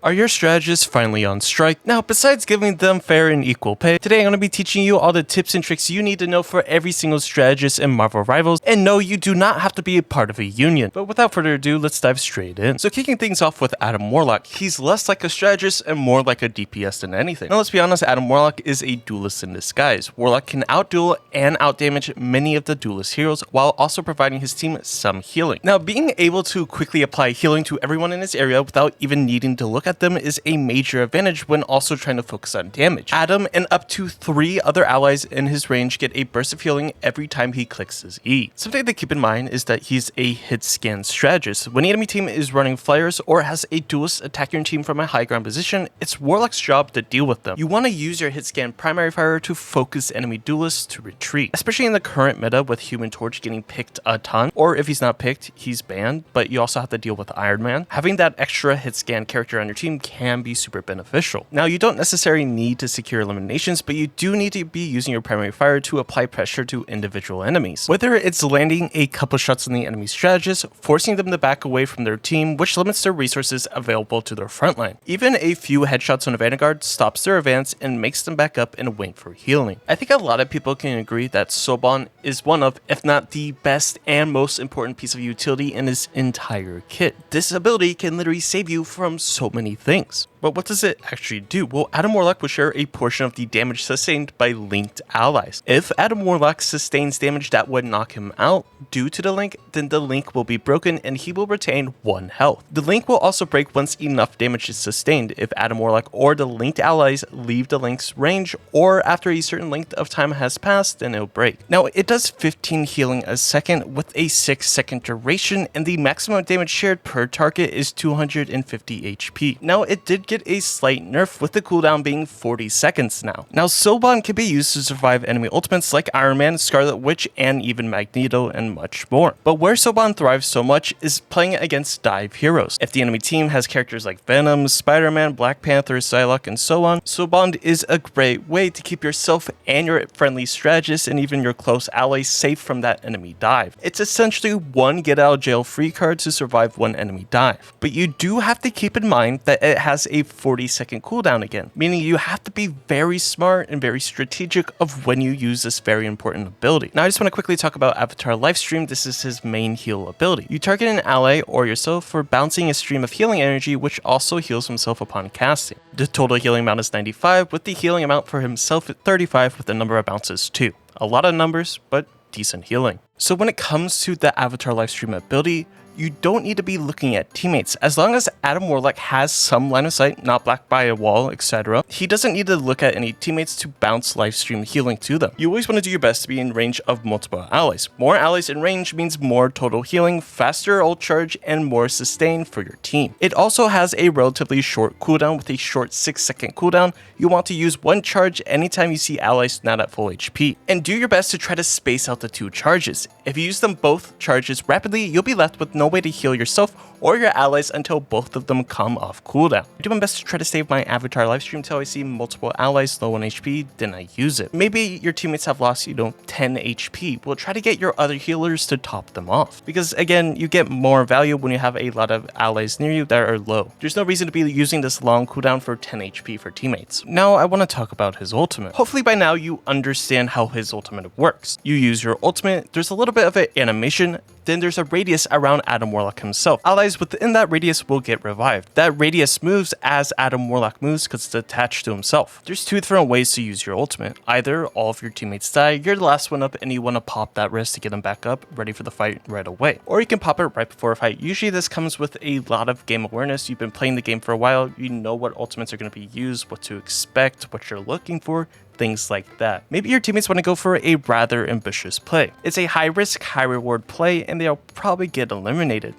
Are your strategists finally on strike? Now, besides giving them fair and equal pay, today I'm going to be teaching you all the tips and tricks you need to know for every single strategist in Marvel Rivals. And no, you do not have to be a part of a union. But without further ado, let's dive straight in. So kicking things off with Adam Warlock, he's less like a strategist and more like a DPS than anything. Now let's be honest, Adam Warlock is a duelist in disguise. Warlock can outduel and outdamage many of the duelist heroes while also providing his team some healing. Now, being able to quickly apply healing to everyone in his area without even needing to look at them is a major advantage when also trying to focus on damage. Adam and up to 3 other allies in his range get a burst of healing every time he clicks his E. Something to keep in mind is that he's a hit scan strategist. When the enemy team is running flares or has a duelist attacking your team from a high ground position, it's Warlock's job to deal with them. You want to use your hit scan primary fire to focus enemy duelists to retreat, especially in the current meta with Human Torch getting picked a ton, or if he's not picked, he's banned, but you also have to deal with Iron Man. Having that extra hit scan character on your team can be super beneficial. Now, you don't necessarily need to secure eliminations, but you do need to be using your primary fire to apply pressure to individual enemies. Whether it's landing a couple shots on the enemy strategist, forcing them to back away from their team, which limits their resources available to their frontline. Even a few headshots on a Vanguard stops their advance and makes them back up and wait for healing. I think a lot of people can agree that Soban is one of, if not the best and most important piece of utility in his entire kit. This ability can literally save you from so many things. But what does it actually do? Well, Adam Warlock will share a portion of the damage sustained by linked allies. If Adam Warlock sustains damage that would knock him out due to the link, then the link will be broken and he will retain 1 health. The link will also break once enough damage is sustained if Adam Warlock or the linked allies leave the link's range, or after a certain length of time has passed, then it'll break. Now, it does 15 healing a second with a 6-second duration, and the maximum damage shared per target is 250 HP. Now, it did get a slight nerf with the cooldown being 40 seconds now. Now, Soban can be used to survive enemy ultimates like Iron Man, Scarlet Witch, and even Magneto, and much more. But where Soban thrives so much is playing against dive heroes. If the enemy team has characters like Venom, Spider-Man, Black Panther, Psylocke, and so on, Soban is a great way to keep yourself and your friendly strategists and even your close allies safe from that enemy dive. It's essentially one get out of jail free card to survive one enemy dive. But you do have to keep in mind that it has a 40-second cooldown again, meaning you have to be very smart and very strategic of when you use this very important ability. Now, I just want to quickly talk about Avatar Lifestream. This is his main heal ability. You target an ally or yourself for bouncing a stream of healing energy, which also heals himself upon casting. The total healing amount is 95, with the healing amount for himself at 35 with the number of bounces too. A lot of numbers, but decent healing. So when it comes to the Avatar Lifestream ability, you don't need to be looking at teammates. As long as Adam Warlock has some line of sight, not blocked by a wall, etc., he doesn't need to look at any teammates to bounce Lifestream healing to them. You always want to do your best to be in range of multiple allies. More allies in range means more total healing, faster ult charge, and more sustain for your team. It also has a relatively short cooldown with a short 6-second cooldown. You want to use 1 charge anytime you see allies not at full HP. And do your best to try to space out the 2 charges. If you use them both charges rapidly, you'll be left with no way to heal yourself or your allies until both of them come off cooldown. I do my best to try to save my Avatar Lifestream until I see multiple allies low on HP, then I use it. Maybe your teammates have lost, 10 HP. Well, try to get your other healers to top them off. Because again, you get more value when you have a lot of allies near you that are low. There's no reason to be using this long cooldown for 10 HP for teammates. Now, I want to talk about his ultimate. Hopefully by now you understand how his ultimate works. You use your ultimate, there's a little bit of an animation, then there's a radius around Adam Warlock himself. Allies within that radius will get revived. That radius moves as Adam Warlock moves because it's attached to himself. There's 2 different ways to use your ultimate. Either all of your teammates die, you're the last one up, and you want to pop that wrist to get them back up, ready for the fight right away. Or you can pop it right before a fight. Usually this comes with a lot of game awareness. You've been playing the game for a while, you know what ultimates are going to be used, what to expect, what you're looking for, things like that. Maybe your teammates want to go for a rather ambitious play. It's a high risk, high reward play, and they'll probably get eliminated.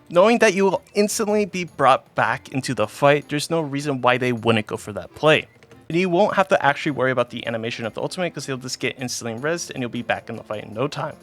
Knowing that you will instantly be brought back into the fight, there's no reason why they wouldn't go for that play. And you won't have to actually worry about the animation of the ultimate because they'll just get instantly rezzed and you'll be back in the fight in no time.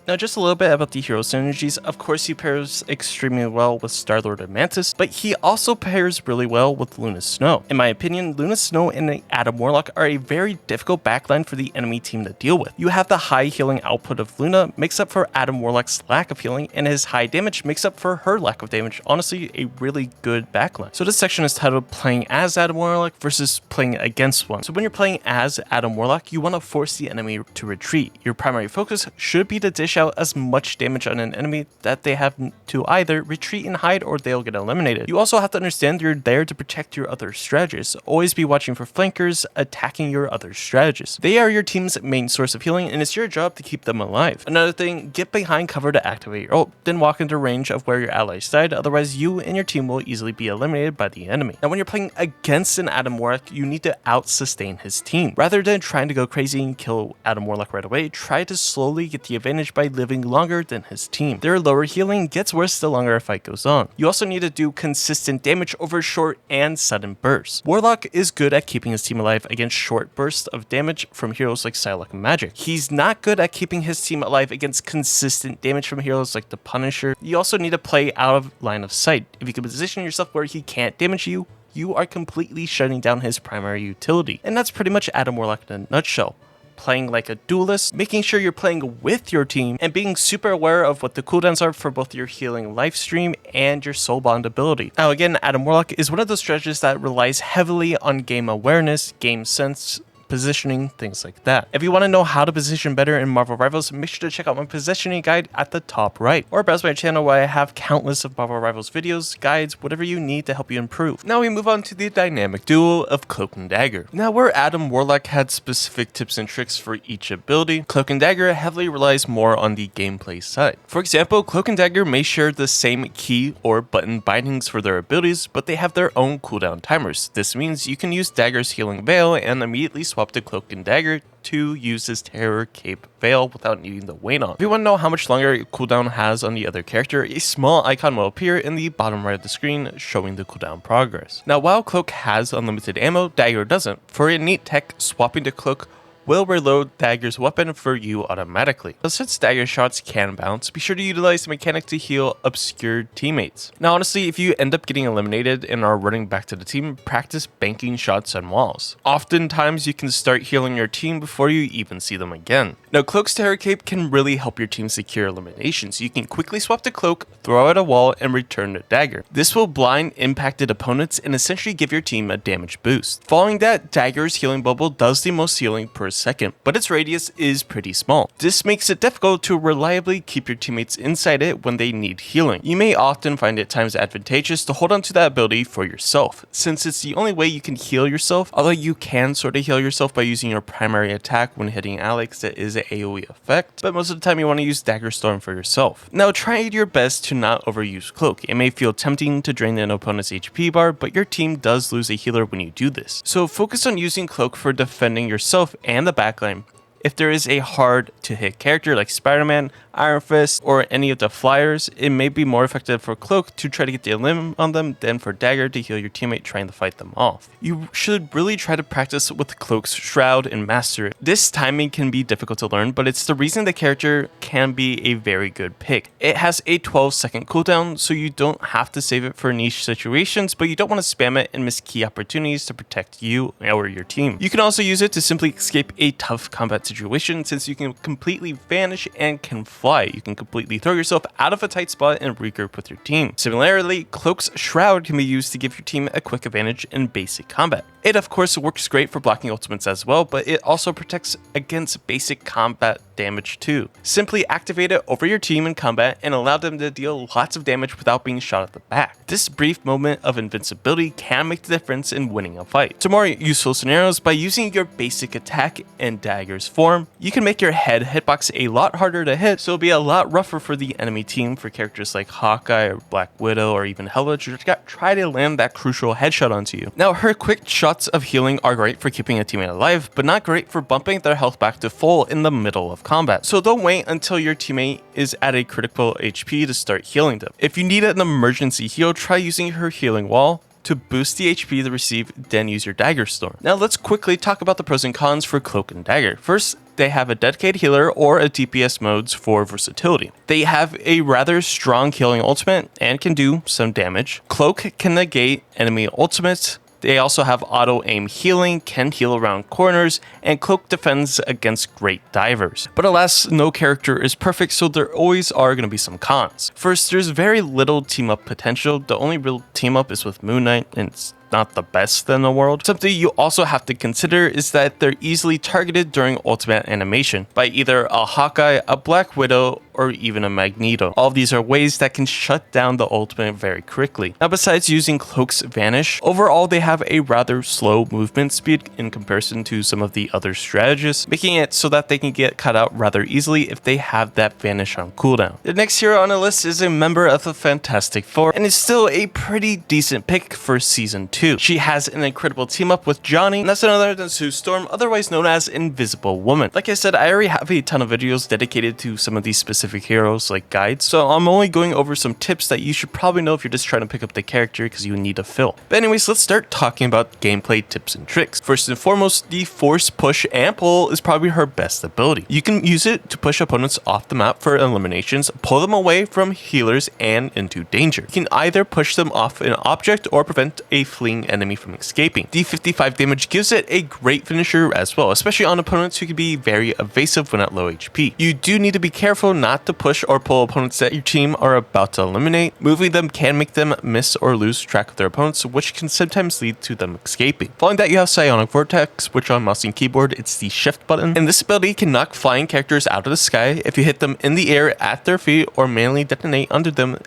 Now just a little bit about the hero synergies. Of course he pairs extremely well with Star-Lord and Mantis, but he also pairs really well with Luna Snow. In my opinion, Luna Snow and Adam Warlock are a very difficult backline for the enemy team to deal with. You have the high healing output of Luna makes up for Adam Warlock's lack of healing, and his high damage makes up for her lack of damage. Honestly, a really good backline. So this section is titled Playing as Adam Warlock versus Playing against one. So when you're playing as Adam Warlock, you want to force the enemy to retreat. Your primary focus should be to dish out as much damage on an enemy that they have to either retreat and hide or they'll get eliminated. You also have to understand you're there to protect your other strategists. Always be watching for flankers attacking your other strategists. They are your team's main source of healing, and it's your job to keep them alive. Another thing, get behind cover to activate your ult, then walk into range of where your allies died, otherwise you and your team will easily be eliminated by the enemy. Now when you're playing against an Adam Warlock, you need to out-sustain his team. Rather than trying to go crazy and kill Adam Warlock right away, try to slowly get the advantage by living longer than his team. Their lower healing gets worse the longer a fight goes on. You also need to do consistent damage over short and sudden bursts. Warlock is good at keeping his team alive against short bursts of damage from heroes like Psylocke and Magic. He's not good at keeping his team alive against consistent damage from heroes like the Punisher. You also need to play out of line of sight. If you can position yourself where he can't damage you, you are completely shutting down his primary utility. And that's pretty much Adam Warlock in a nutshell. Playing like a duelist, making sure you're playing with your team, and being super aware of what the cooldowns are for both your healing life stream and your soul bond ability. Now again, Adam Warlock is one of those strategists that relies heavily on game awareness, game sense, positioning, things like that. If you want to know how to position better in Marvel Rivals, make sure to check out my positioning guide at the top right, or browse my channel where I have countless of Marvel Rivals videos, guides, whatever you need to help you improve. Now we move on to the dynamic duo of Cloak and Dagger. Now where Adam Warlock had specific tips and tricks for each ability, Cloak and Dagger heavily relies more on the gameplay side. For example, Cloak and Dagger may share the same key or button bindings for their abilities, but they have their own cooldown timers. This means you can use Dagger's healing veil and immediately swap to Cloak and Dagger to use his Terror Cape Veil without needing the wait on. If you want to know how much longer cooldown has on the other character, a small icon will appear in the bottom right of the screen showing the cooldown progress. Now while Cloak has unlimited ammo, Dagger doesn't. For a neat tech, swapping to Cloak will reload Dagger's weapon for you automatically. But since Dagger shots can bounce, be sure to utilize the mechanic to heal obscured teammates. Now honestly, if you end up getting eliminated and are running back to the team, practice banking shots on walls. Oftentimes you can start healing your team before you even see them again. Now Cloak's Terror Cape can really help your team secure eliminations. You can quickly swap to Cloak, throw out a wall, and return to Dagger. This will blind impacted opponents and essentially give your team a damage boost. Following that, Dagger's healing bubble does the most healing per second, but its radius is pretty small. This makes it difficult to reliably keep your teammates inside it when they need healing. You may often find it times advantageous to hold on to that ability for yourself, since it's the only way you can heal yourself, although you can sort of heal yourself by using your primary attack when hitting ally because it is an AoE effect, but most of the time you want to use Dagger Storm for yourself. Now try your best to not overuse Cloak. It may feel tempting to drain an opponent's HP bar, but your team does lose a healer when you do this. So focus on using Cloak for defending yourself and the backline. If there is a hard to hit character like Spider-Man, Iron Fist, or any of the flyers, it may be more effective for Cloak to try to get the elim on them than for Dagger to heal your teammate trying to fight them off. You should really try to practice with Cloak's Shroud and master it. This timing can be difficult to learn, but it's the reason the character can be a very good pick. It has a 12-second cooldown, so you don't have to save it for niche situations, but you don't want to spam it and miss key opportunities to protect you or your team. You can also use it to simply escape a tough combat situation, since you can completely vanish and can fly. You can completely throw yourself out of a tight spot and regroup with your team. Similarly, Cloak's Shroud can be used to give your team a quick advantage in basic combat. It of course works great for blocking ultimates as well, but it also protects against basic combat damage too. Simply activate it over your team in combat and allow them to deal lots of damage without being shot at the back. This brief moment of invincibility can make the difference in winning a fight. To more useful scenarios, by using your basic attack in Dagger's form, you can make your head hitbox a lot harder to hit, so it'll be a lot rougher for the enemy team for characters like Hawkeye or Black Widow or even Hela to try to land that crucial headshot onto you. Now her quick shots of healing are great for keeping a teammate alive, but not great for bumping their health back to full in the middle of combat. So don't wait until your teammate is at a critical HP to start healing them. If you need an emergency heal, try using her healing wall to boost the HP they receive, then use your Dagger Storm. Now let's quickly talk about the pros and cons for Cloak and Dagger. First, they have a dedicated healer or a DPS modes for versatility. They have a rather strong healing ultimate and can do some damage. Cloak can negate enemy ultimates. They also have auto-aim healing, can heal around corners, and Cloak defends against great divers. But alas, no character is perfect, so there always are going to be some cons. First, there's very little team-up potential. The only real team-up is with Moon Knight, and it's not the best in the world. Something you also have to consider is that they're easily targeted during ultimate animation by either a Hawkeye, a Black Widow, or even a Magneto. All of these are ways that can shut down the ultimate very quickly. Now, besides using Cloak's Vanish, overall they have a rather slow movement speed in comparison to some of the other strategists, making it so that they can get cut out rather easily if they have that Vanish on cooldown. The next hero on the list is a member of the Fantastic Four, and is still a pretty decent pick for Season 2. She has an incredible team up with Johnny, and that's none other than Sue Storm, otherwise known as Invisible Woman. Like I said, I already have a ton of videos dedicated to some of these specific heroes, like guides, so I'm only going over some tips that you should probably know if you're just trying to pick up the character because you need a fill. But anyways, let's start talking about gameplay tips and tricks. First and foremost, the force push and pull is probably her best ability. You can use it to push opponents off the map for eliminations, pull them away from healers and into danger. You can either push them off an object or prevent a fleeing enemy from escaping. The 55 damage gives it a great finisher as well, especially on opponents who can be very evasive when at low HP. You do need to be careful not to push or pull opponents that your team are about to eliminate. Moving them can make them miss or lose track of their opponents, which can sometimes lead to them escaping. Following that, you have Psionic Vortex, which on mouse and keyboard, it's the shift button, and this ability can knock flying characters out of the sky if you hit them in the air at their feet or manually detonate under them.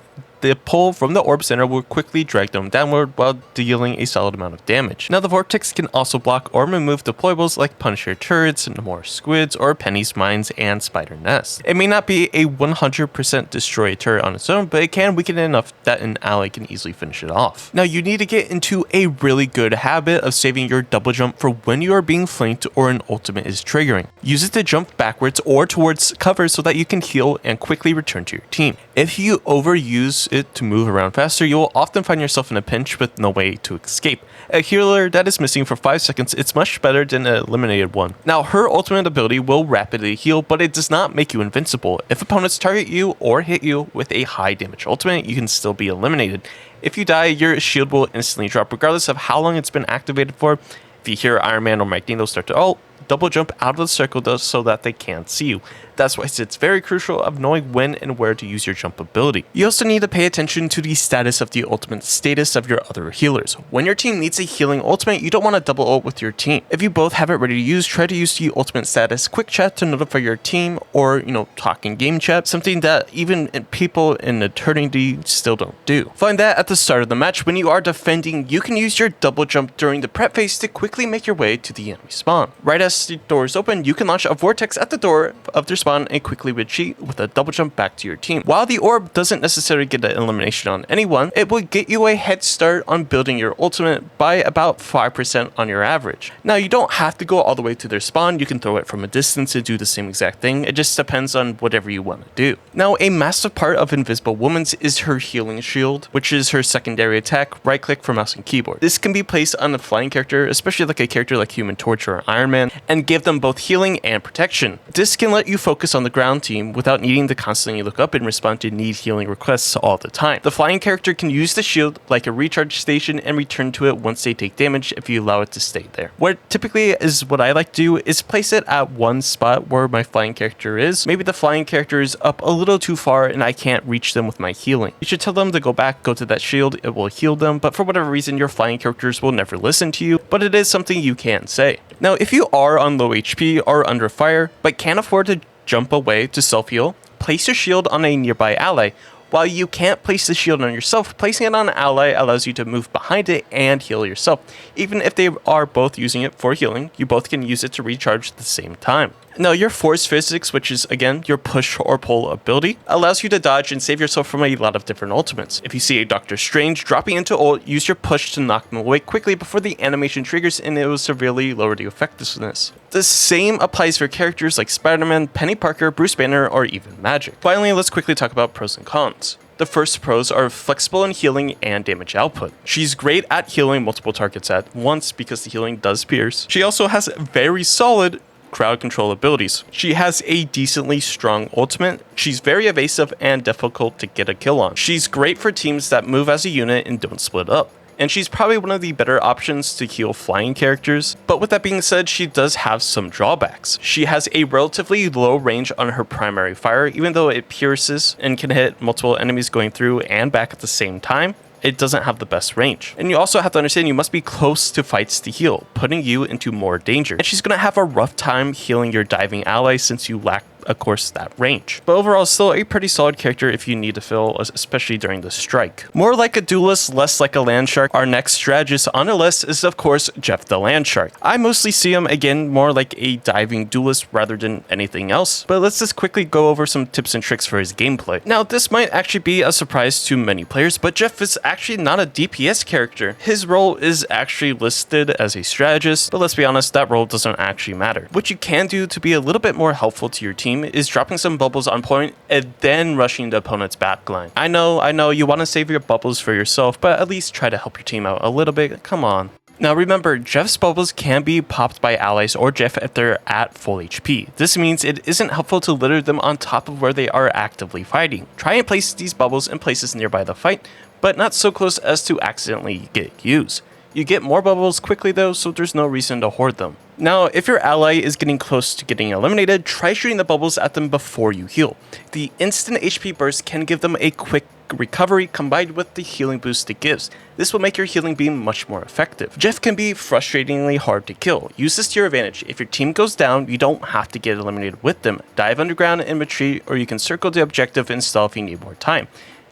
The pull from the orb center will quickly drag them downward while dealing a solid amount of damage. Now, the Vortex can also block or remove deployables like Punisher turrets, more squids, or Penny's mines and spider nests. It may not be a 100% destroy a turret on its own, but it can weaken it enough that an ally can easily finish it off. Now, you need to get into a really good habit of saving your double jump for when you are being flanked or an ultimate is triggering. Use it to jump backwards or towards cover so that you can heal and quickly return to your team. If you overuse it to move around faster, you will often find yourself in a pinch with no way to escape. A healer that is missing for 5 seconds, it's much better than an eliminated one. Now, her ultimate ability will rapidly heal, but it does not make you invincible. If opponents target you or hit you with a high damage ultimate, you can still be eliminated. If you die, your shield will instantly drop regardless of how long it's been activated for. If you hear Iron Man or Magneto start to ult, double jump out of the circle so that they can't see you. That's why it's very crucial of knowing when and where to use your jump ability. You also need to pay attention to the status of the ultimate status of your other healers. When your team needs a healing ultimate, you don't want to double ult with your team. If you both have it ready to use, try to use the ultimate status quick chat to notify your team, or talk in game chat, something that even people in eternity still don't do. Find that at the start of the match, when you are defending, you can use your double jump during the prep phase to quickly make your way to the enemy spawn. Right as the doors open, you can launch a vortex at the door of their spawn and quickly retreat with a double jump back to your team. While the orb doesn't necessarily get an elimination on anyone, it will get you a head start on building your ultimate by about 5% on your average. Now, you don't have to go all the way to their spawn. You can throw it from a distance and do the same exact thing. It just depends on whatever you want to do. Now, a massive part of Invisible Woman's is her healing shield, which is her secondary attack. Right click for mouse and keyboard. This can be placed on a flying character, especially like a character like Human Torch or Iron Man, and give them both healing and protection. This can let you focus on the ground team without needing to constantly look up and respond to need healing requests all the time. The flying character can use the shield like a recharge station and return to it once they take damage if you allow it to stay there. What typically is what I like to do is place it at one spot where my flying character is. Maybe the flying character is up a little too far and I can't reach them with my healing. You should tell them to go back, go to that shield, it will heal them, but for whatever reason your flying characters will never listen to you, but it is something you can say. Now, if you are on low HP or under fire, but can't afford to jump away to self-heal, place your shield on a nearby ally. While you can't place the shield on yourself, placing it on an ally allows you to move behind it and heal yourself. Even if they are both using it for healing, you both can use it to recharge at the same time. Now, your force physics, which is again your push or pull ability, allows you to dodge and save yourself from a lot of different ultimates. If you see a Doctor Strange dropping into ult, use your push to knock them away quickly before the animation triggers and it will severely lower the effectiveness. The same applies for characters like Spider-Man, Penny Parker, Bruce Banner, or even Magic. Finally, let's quickly talk about pros and cons. The first pros are flexible in healing and damage output. She's great at healing multiple targets at once because the healing does pierce. She also has very solid crowd control abilities. She has a decently strong ultimate. She's very evasive and difficult to get a kill on. She's great for teams that move as a unit and don't split up. And she's probably one of the better options to heal flying characters. But with that being said, she does have some drawbacks. She has a relatively low range on her primary fire, even though it pierces and can hit multiple enemies going through and back at the same time. It doesn't have the best range. And you also have to understand you must be close to fights to heal, putting you into more danger. And she's going to have a rough time healing your diving ally since you lack, of course, that range. But overall, still a pretty solid character if you need to fill, especially during the strike. More like a duelist, less like a land shark. Our next strategist on the list is, of course, Jeff the Land Shark. I mostly see him, again, more like a diving duelist rather than anything else. But let's just quickly go over some tips and tricks for his gameplay. Now, this might actually be a surprise to many players, but Jeff is actually not a DPS character. His role is actually listed as a strategist, but let's be honest, that role doesn't actually matter. What you can do to be a little bit more helpful to your team is dropping some bubbles on point and then rushing the opponent's backline. I know you want to save your bubbles for yourself, but at least try to help your team out a little bit. Come on. Now remember, Jeff's bubbles can be popped by allies or Jeff if they're at full HP. This means it isn't helpful to litter them on top of where they are actively fighting. Try and place these bubbles in places nearby the fight, but not so close as to accidentally get used. You get more bubbles quickly though, so there's no reason to hoard them. Now, if your ally is getting close to getting eliminated, try shooting the bubbles at them before you heal. The instant HP burst can give them a quick recovery combined with the healing boost it gives. This will make your healing beam much more effective. Jeff can be frustratingly hard to kill. Use this to your advantage. If your team goes down, you don't have to get eliminated with them. Dive underground and retreat, or you can circle the objective and stall if you need more time.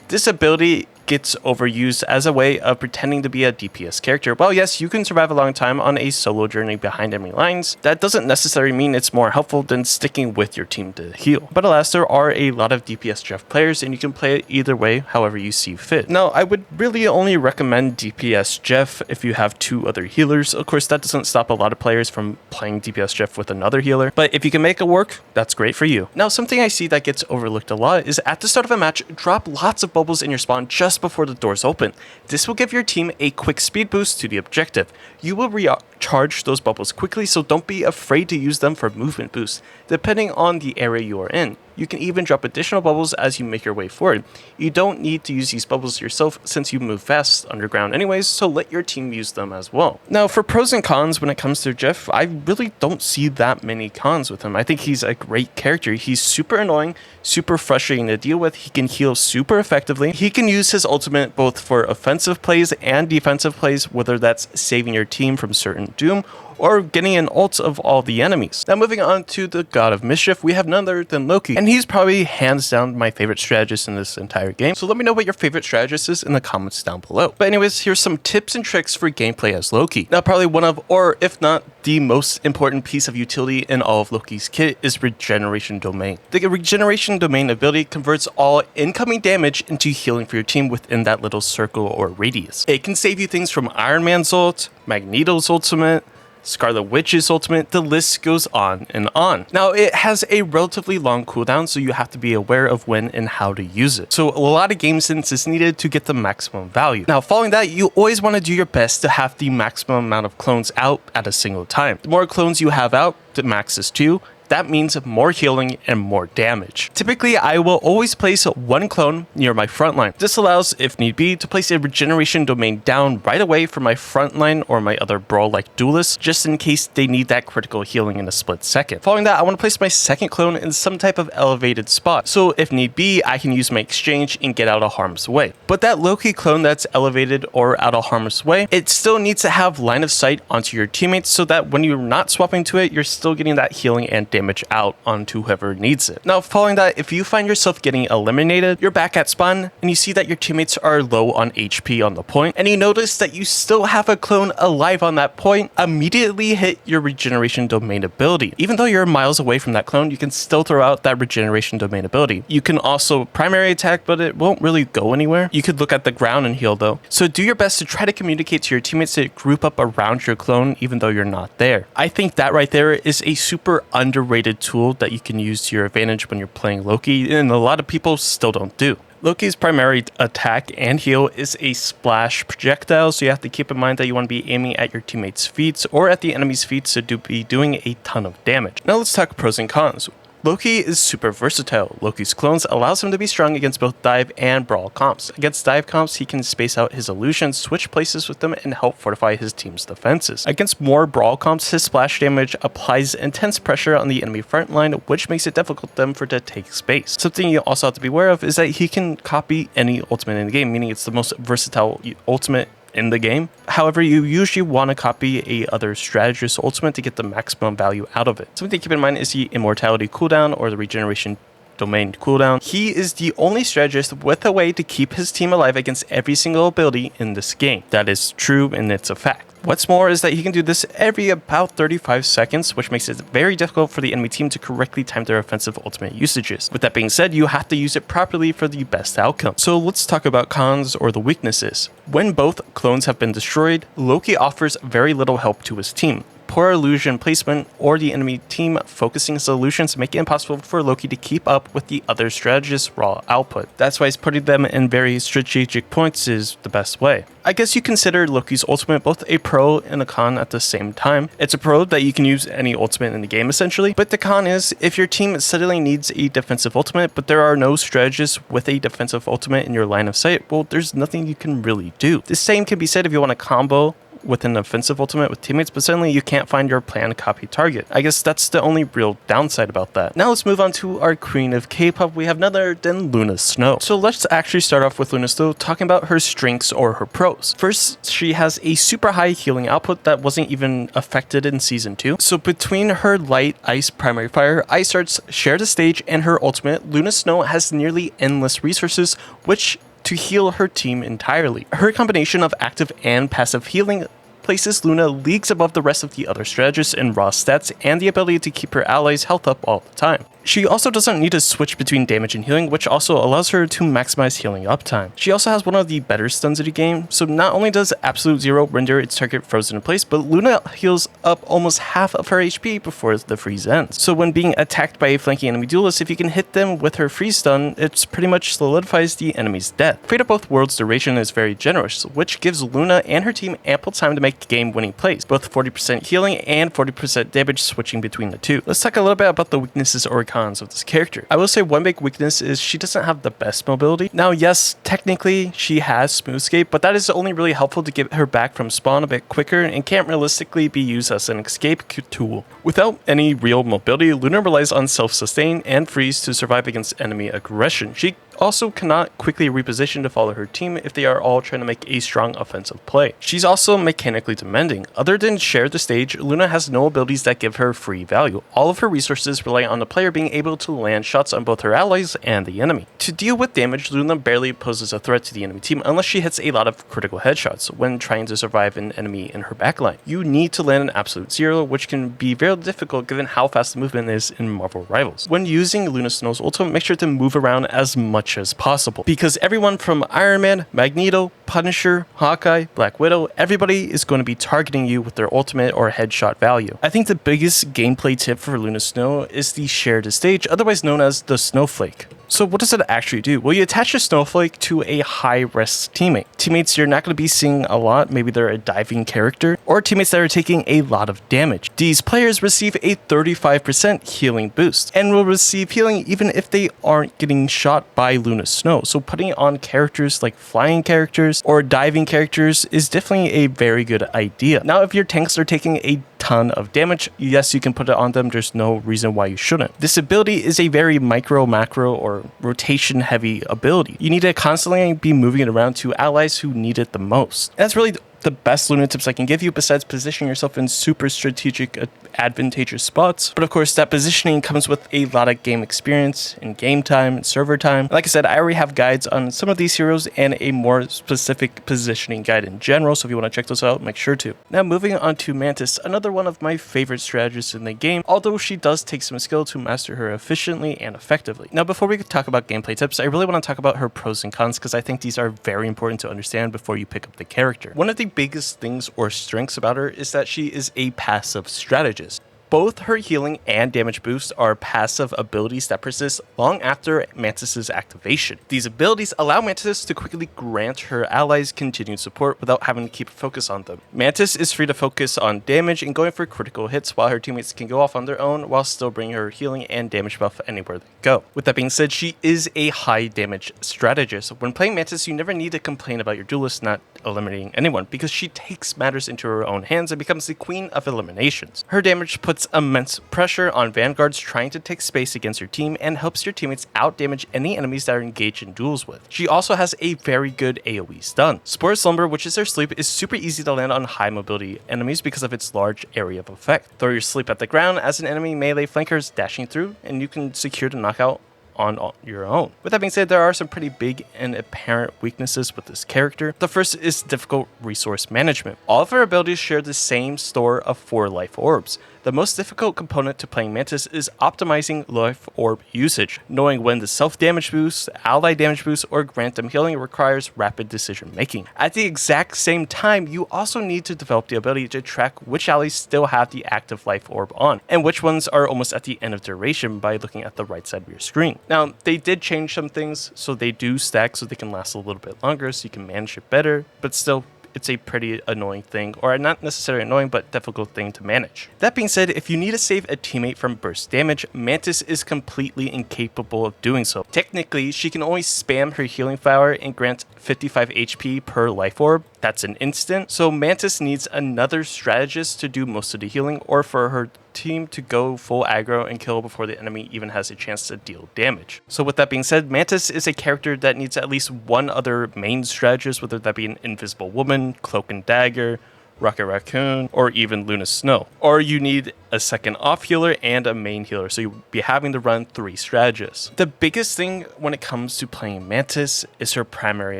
This ability gets overused as a way of pretending to be a DPS character. While yes, you can survive a long time on a solo journey behind enemy lines, that doesn't necessarily mean it's more helpful than sticking with your team to heal. But alas, there are a lot of DPS Jeff players and you can play it either way, however you see fit. Now, I would really only recommend DPS Jeff if you have two other healers. Of course, that doesn't stop a lot of players from playing DPS Jeff with another healer, but if you can make it work, that's great for you. Now, something I see that gets overlooked a lot is at the start of a match, drop lots of bubbles in your spawn just before the doors open. This will give your team a quick speed boost to the objective. You will recharge those bubbles quickly, so don't be afraid to use them for movement boost, depending on the area you are in. You can even drop additional bubbles as you make your way forward. You don't need to use these bubbles yourself since you move fast underground anyways, so let your team use them as well. Now, for pros and cons when it comes to Jeff, I really don't see that many cons with him. I think he's a great character. He's super annoying, super frustrating to deal with. He can heal super effectively. He can use his ultimate both for offensive plays and defensive plays, whether that's saving your team from certain doom or getting an ult of all the enemies. Now moving on to the God of Mischief, we have none other than Loki, and he's probably hands down my favorite strategist in this entire game. So let me know what your favorite strategist is in the comments down below. But anyways, here's some tips and tricks for gameplay as Loki. Now probably one of, or if not the most important piece of utility in all of Loki's kit is Regeneration Domain. The Regeneration Domain ability converts all incoming damage into healing for your team within that little circle or radius. It can save you things from Iron Man's ult, Magneto's ultimate, Scarlet Witch's ultimate, the list goes on and on. Now, it has a relatively long cooldown, so you have to be aware of when and how to use it. So a lot of game sense is needed to get the maximum value. Now, following that, you always want to do your best to have the maximum amount of clones out at a single time. The more clones you have out, the max is 2. That means more healing and more damage. Typically, I will always place one clone near my front line. This allows, if need be, to place a regeneration domain down right away for my front line or my other brawl-like duelists, just in case they need that critical healing in a split second. Following that, I want to place my second clone in some type of elevated spot, so if need be, I can use my exchange and get out of harm's way. But that Loki clone that's elevated or out of harm's way, it still needs to have line of sight onto your teammates so that when you're not swapping to it, you're still getting that healing and damage out onto whoever needs it. Now, following that, if you find yourself getting eliminated, you're back at spawn and you see that your teammates are low on HP on the point, and you notice that you still have a clone alive on that point, immediately hit your regeneration domain ability. Even though you're miles away from that clone, you can still throw out that regeneration domain ability. You can also primary attack, but it won't really go anywhere. You could look at the ground and heal though. So do your best to try to communicate to your teammates to group up around your clone even though you're not there. I think that right there is a super underrated tool that you can use to your advantage when you're playing Loki, and a lot of people still don't do. Loki's primary attack and heal is a splash projectile, so you have to keep in mind that you want to be aiming at your teammates' feet or at the enemy's feet to be doing a ton of damage. Now let's talk pros and cons. Loki is super versatile. Loki's clones allows him to be strong against both dive and brawl comps. Against dive comps, he can space out his illusions, switch places with them, and help fortify his team's defenses. Against more brawl comps, his splash damage applies intense pressure on the enemy front line, which makes it difficult for them to take space. Something you also have to be aware of is that he can copy any ultimate in the game, meaning it's the most versatile ultimate in the game. However, you usually want to copy a other strategist ultimate to get the maximum value out of it. Something to keep in mind is the immortality cooldown or the regeneration domain cooldown. He is the only strategist with a way to keep his team alive against every single ability in this game. That is true and it's a fact. What's more is that he can do this every about 35 seconds, which makes it very difficult for the enemy team to correctly time their offensive ultimate usages. With that being said, you have to use it properly for the best outcome. So let's talk about cons or the weaknesses. When both clones have been destroyed, Loki offers very little help to his team. Poor illusion placement or the enemy team focusing solutions make it impossible for Loki to keep up with the other strategist's raw output. That's why putting them in very strategic points is the best way. I guess you consider Loki's ultimate both a pro and a con at the same time. It's a pro that you can use any ultimate in the game essentially, but the con is if your team suddenly needs a defensive ultimate, but there are no strategists with a defensive ultimate in your line of sight, well, there's nothing you can really do. The same can be said if you want to combo with an offensive ultimate with teammates, but suddenly you can't find your planned copy target. I guess that's the only real downside about that. Now let's move on to our queen of K-pop. We have none other than Luna Snow. So let's actually start off with Luna Snow talking about her strengths or her pros. First, she has a super high healing output that wasn't even affected in season 2. So between her light, ice, primary fire, ice arts, share the stage, and her ultimate, Luna Snow has nearly endless resources, which to heal her team entirely. Her combination of active and passive healing places Luna leagues above the rest of the other strategists in raw stats and the ability to keep her allies' health up all the time. She also doesn't need to switch between damage and healing, which also allows her to maximize healing uptime. She also has one of the better stuns of the game, so not only does Absolute Zero render its target frozen in place, but Luna heals up almost half of her HP before the freeze ends. So when being attacked by a flanking enemy duelist, if you can hit them with her freeze stun, it pretty much solidifies the enemy's death. Fate of both worlds duration is very generous, which gives Luna and her team ample time to make game-winning plays, both 40% healing and 40% damage switching between the two. Let's talk a little bit about the weaknesses or cons of this character. I will say one big weakness is she doesn't have the best mobility. Now, yes, technically she has smooth escape, but that is only really helpful to get her back from spawn a bit quicker and can't realistically be used as an escape tool. Without any real mobility, Luna relies on self-sustain and freeze to survive against enemy aggression. She also cannot quickly reposition to follow her team if they are all trying to make a strong offensive play. She's also mechanically demanding. Other than share the stage, Luna has no abilities that give her free value. All of her resources rely on the player being able to land shots on both her allies and the enemy. To deal with damage, Luna barely poses a threat to the enemy team unless she hits a lot of critical headshots when trying to survive an enemy in her backline. You need to land an Absolute Zero, which can be very difficult given how fast the movement is in Marvel Rivals. When using Luna Snow's ultimate, make sure to move around as much as possible, because everyone from Iron Man, Magneto, Punisher, Hawkeye, Black Widow, everybody is going to be targeting you with their ultimate or headshot value. I think the biggest gameplay tip for Luna Snow is the share the stage, otherwise known as the snowflake. So what does it actually do? Well, you attach a snowflake to a high-risk teammate. Teammates you're not going to be seeing a lot, maybe they're a diving character, or teammates that are taking a lot of damage. These players receive a 35% healing boost, and will receive healing even if they aren't getting shot by Luna Snow. So putting it on characters like flying characters or diving characters is definitely a very good idea. Now, if your tanks are taking a ton of damage, yes, you can put it on them. There's no reason why you shouldn't. This ability is a very micro, macro, or rotation heavy ability. You need to constantly be moving it around to allies who need it the most. That's really the best Luna tips I can give you, besides positioning yourself in super strategic, advantageous spots. But of course, that positioning comes with a lot of game experience and game time and server time. Like I said, I already have guides on some of these heroes and a more specific positioning guide in general, so if you want to check those out, make sure to. Now, moving on to Mantis, another one of my favorite strategists in the game, although she does take some skill to master her efficiently and effectively. Now, before we talk about gameplay tips, I really want to talk about her pros and cons, because I think these are very important to understand before you pick up the character. One of the biggest things or strengths about her is that she is a passive strategist. Both her healing and damage boosts are passive abilities that persist long after Mantis' activation. These abilities allow Mantis to quickly grant her allies continued support without having to keep a focus on them. Mantis is free to focus on damage and going for critical hits, while her teammates can go off on their own while still bringing her healing and damage buff anywhere they go. With that being said, she is a high damage strategist. When playing Mantis, you never need to complain about your duelist not eliminating anyone, because she takes matters into her own hands and becomes the queen of eliminations. Her damage puts immense pressure on vanguards trying to take space against your team and helps your teammates out-damage any enemies that are engaged in duels with. She also has a very good AoE stun. Spore Slumber, which is her sleep, is super easy to land on high mobility enemies because of its large area of effect. Throw your sleep at the ground as an enemy melee flanker is dashing through, and you can secure the knockout on your own. With that being said, there are some pretty big and apparent weaknesses with this character. The first is difficult resource management. All of her abilities share the same store of 4 life orbs. The most difficult component to playing Mantis is optimizing life orb usage. Knowing when to self-damage boost, ally damage boost, or grant them healing requires rapid decision making. At the exact same time, you also need to develop the ability to track which allies still have the active life orb on, and which ones are almost at the end of duration by looking at the right side of your screen. Now, they did change some things, so they do stack so they can last a little bit longer, so you can manage it better, but still, it's a pretty annoying thing, or not necessarily annoying, but difficult thing to manage. That being said, if you need to save a teammate from burst damage, Mantis is completely incapable of doing so. Technically, she can only spam her healing flower and grant 55 HP per life orb. That's an instant, so Mantis needs another strategist to do most of the healing, or for her team to go full aggro and kill before the enemy even has a chance to deal damage. So with that being said, Mantis is a character that needs at least one other main strategist, whether that be an Invisible Woman, Cloak and Dagger, Raccoon, or even Luna Snow. Or you need a second off healer and a main healer, so you'll be having to run 3 strategists. The biggest thing when it comes to playing Mantis is her primary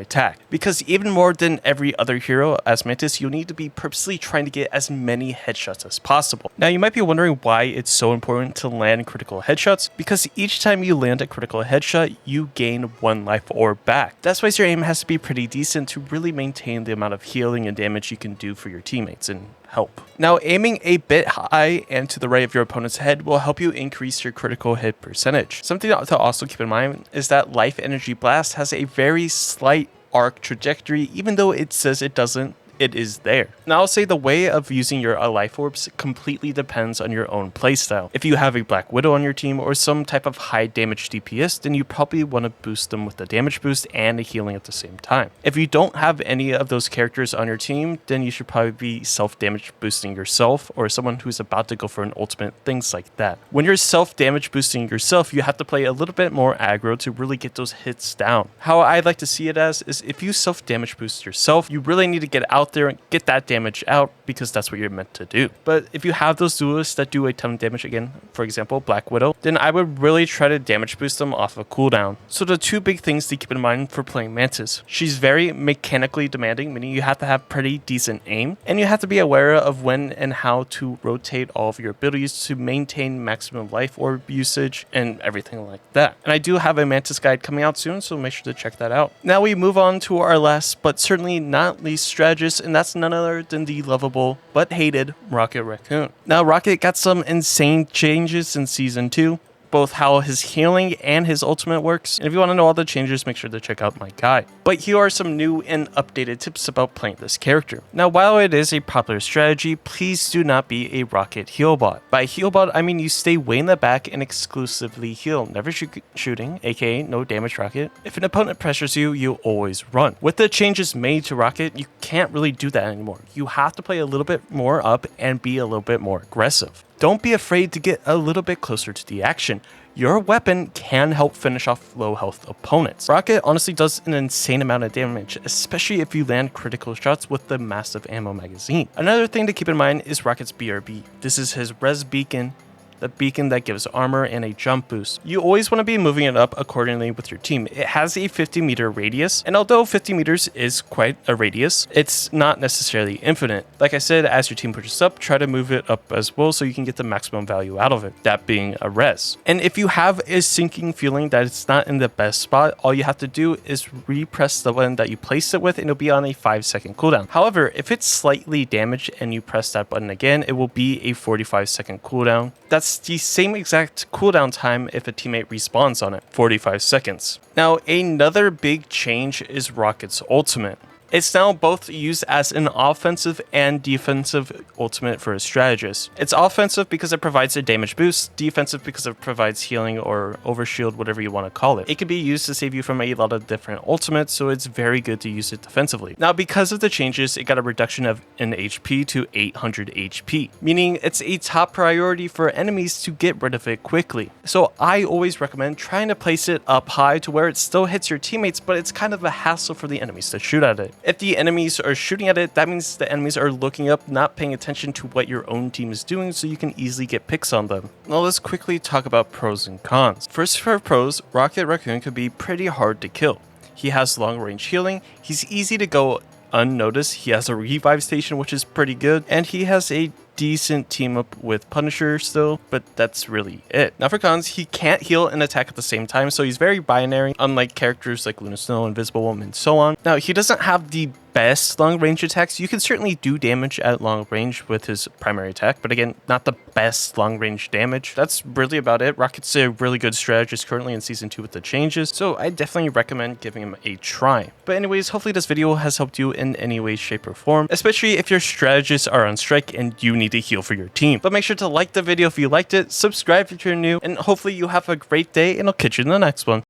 attack, because even more than every other hero as Mantis, you'll need to be purposely trying to get as many headshots as possible. Now you might be wondering why it's so important to land critical headshots, because each time you land a critical headshot, you gain 1 life orb back. That's why your aim has to be pretty decent to really maintain the amount of healing and damage you can do for your teammates and help. Now, aiming a bit high and to the right of your opponent's head will help you increase your critical hit percentage. Something to also keep in mind is that Life Energy Blast has a very slight arc trajectory, even though it says it doesn't. It is there. Now I'll say the way of using your life orbs completely depends on your own playstyle. If you have a Black Widow on your team or some type of high damage DPS, then you probably want to boost them with a damage boost and a healing at the same time. If you don't have any of those characters on your team, then you should probably be self-damage boosting yourself or someone who's about to go for an ultimate, things like that. When you're self-damage boosting yourself, you have to play a little bit more aggro to really get those hits down. How I like to see it as is if you self-damage boost yourself, you really need to get out there and get that damage out because that's what you're meant to do. But if you have those duelists that do a ton of damage, again, for example, Black Widow, then I would really try to damage boost them off a cooldown. So the 2 big things to keep in mind for playing Mantis: she's very mechanically demanding, meaning you have to have pretty decent aim, and you have to be aware of when and how to rotate all of your abilities to maintain maximum life orb usage and everything like that. And I do have a Mantis guide coming out soon, so make sure to check that out. Now we move on to our last, but certainly not least strategist, and that's none other than the lovable but hated Raccoon. Now Rocket got some insane changes in season 2, both how his healing and his ultimate works. And if you want to know all the changes, make sure to check out my guide. But here are some new and updated tips about playing this character. Now, while it is a popular strategy, please do not be a Rocket heal bot. By heal bot, I mean you stay way in the back and exclusively heal, never shooting, aka no damage Rocket. If an opponent pressures you, you always run. With the changes made to Rocket, you can't really do that anymore. You have to play a little bit more up and be a little bit more aggressive. Don't be afraid to get a little bit closer to the action. Your weapon can help finish off low health opponents. Rocket honestly does an insane amount of damage, especially if you land critical shots with the massive ammo magazine. Another thing to keep in mind is Rocket's BRB. This is his res beacon the beacon that gives armor and a jump boost. You always want to be moving it up accordingly with your team. It has a 50-meter radius, and although 50 meters is quite a radius, it's not necessarily infinite. Like I said, as your team pushes up, try to move it up as well so you can get the maximum value out of it, that being a res. And if you have a sinking feeling that it's not in the best spot, all you have to do is repress the button that you placed it with and it'll be on a 5-second cooldown. However, if it's slightly damaged and you press that button again, it will be a 45-second cooldown. That's the same exact cooldown time if a teammate respawns on it, 45 seconds. Now, another big change is Rocket's ultimate. It's now both used as an offensive and defensive ultimate for a strategist. It's offensive because it provides a damage boost, defensive because it provides healing or overshield, whatever you want to call it. It can be used to save you from a lot of different ultimates, so it's very good to use it defensively. Now, because of the changes, it got a reduction of an HP to 800 HP, meaning it's a top priority for enemies to get rid of it quickly. So I always recommend trying to place it up high to where it still hits your teammates, but it's kind of a hassle for the enemies to shoot at it. If the enemies are shooting at it, that means the enemies are looking up, not paying attention to what your own team is doing, so you can easily get picks on them. Now let's quickly talk about pros and cons. First, for pros, Raccoon could be pretty hard to kill. He has long range healing, he's easy to go unnoticed, he has a revive station which is pretty good, and he has a decent team up with Punisher still, but that's really it. Now for cons, he can't heal and attack at the same time, so he's very binary, unlike characters like Luna Snow, Invisible Woman, and so on. Now he doesn't have the best long range attacks. You can certainly do damage at long range with his primary attack, but again, not the best long range damage. That's really about it. Rocket's a really good strategist currently in season 2 with the changes, so I definitely recommend giving him a try. But anyways, hopefully this video has helped you in any way, shape, or form, especially if your strategists are on strike and you need to heal for your team. But make sure to like the video if you liked it, subscribe if you're new, and hopefully you have a great day, and I'll catch you in the next one.